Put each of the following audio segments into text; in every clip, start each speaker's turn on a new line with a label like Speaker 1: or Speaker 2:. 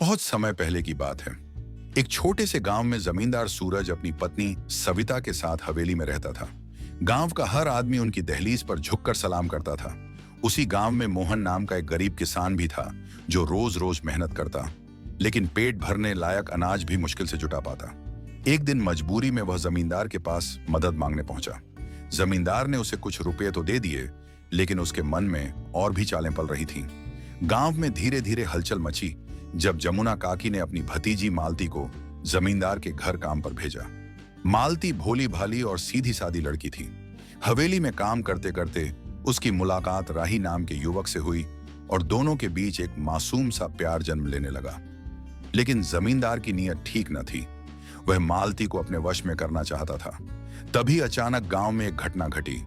Speaker 1: बहुत समय पहले की बात है। एक छोटे से गांव में जमींदार सूरज अपनी पत्नी सविता के साथ हवेली में रहता था। गांव का हर आदमी उनकी दहलीज पर झुककर सलाम करता था। उसी गांव में मोहन नाम का एक गरीब किसान भी था, जो रोज रोज मेहनत करता, लेकिन पेट भरने लायक अनाज भी मुश्किल से जुटा पाता। एक दिन मजबूरी में वह जमींदार के पास मदद मांगने पहुंचा। जमींदार ने उसे कुछ रुपए तो दे दिए, लेकिन उसके मन में और भी चालें पल रही थीं। गांव में धीरे धीरे हलचल मची जब जमुना काकी ने अपनी भतीजी मालती को जमींदार के घर काम पर भेजा। मालती भोली भाली और सीधी सादी लड़की थी। हवेली में काम करते करते उसकी मुलाकात राही नाम के युवक से हुई और दोनों के बीच एक मासूम सा प्यार जन्म लेने लगा। लेकिन जमींदार की नीयत ठीक न थी। वह मालती को अपने वश में करना चाहता था। तभी अचानक गांव में एक घटना घटी।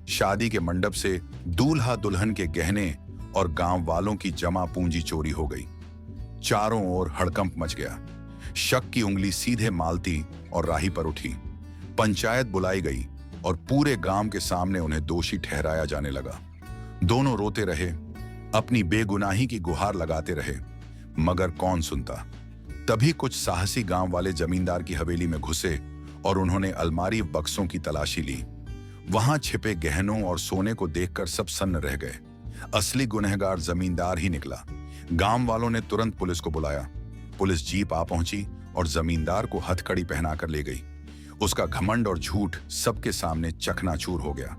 Speaker 1: शादी के मंडप से दूल्हा दुल्हन के गहने और गांव वालों की जमा पूंजी चोरी हो गई। चारों ओर हड़कंप मच गया। शक की उंगली सीधे मालती और राही पर उठी। पंचायत बुलाई गई और पूरे गांव के सामने उन्हें दोषी ठहराया जाने लगा। दोनों रोते रहे, अपनी बेगुनाही की गुहार लगाते रहे, मगर कौन सुनता। तभी कुछ साहसी गांव वाले जमींदार की हवेली में घुसे और उन्होंने अलमारी बक्सों की तलाशी ली। वहां छिपे गहनों और सोने को देखकर सब सन्न रह गए। असली गुनहगार जमींदार ही निकला। गांव वालों ने तुरंत पुलिस को बुलाया। पुलिस जीप आ पहुंची और जमींदार को हथकड़ी पहनाकर ले गई। उसका घमंड और झूठ सबके सामने चकनाचूर हो गया।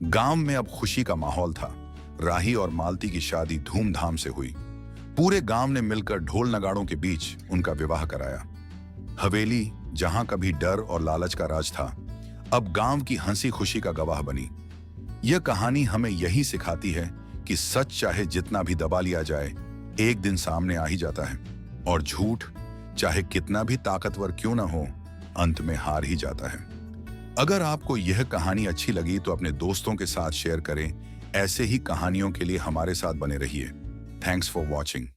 Speaker 1: गांव में अब खुशी का माहौल था। राही और मालती की शादी धूमधाम से हुई। पूरे गांव ने मिलकर ढोल नगाड़ों के बीच उनका विवाह कराया। हवेली, जहां कभी डर और लालच का राज था, अब गांव की हंसी खुशी का गवाह बनी। यह कहानी हमें यही सिखाती है कि सच चाहे जितना भी दबा लिया जाए, एक दिन सामने आ ही जाता है, और झूठ चाहे कितना भी ताकतवर क्यों ना हो, अंत में हार ही जाता है। अगर आपको यह कहानी अच्छी लगी तो अपने दोस्तों के साथ शेयर करें। ऐसे ही कहानियों के लिए हमारे साथ बने रहिए। Thanks for watching.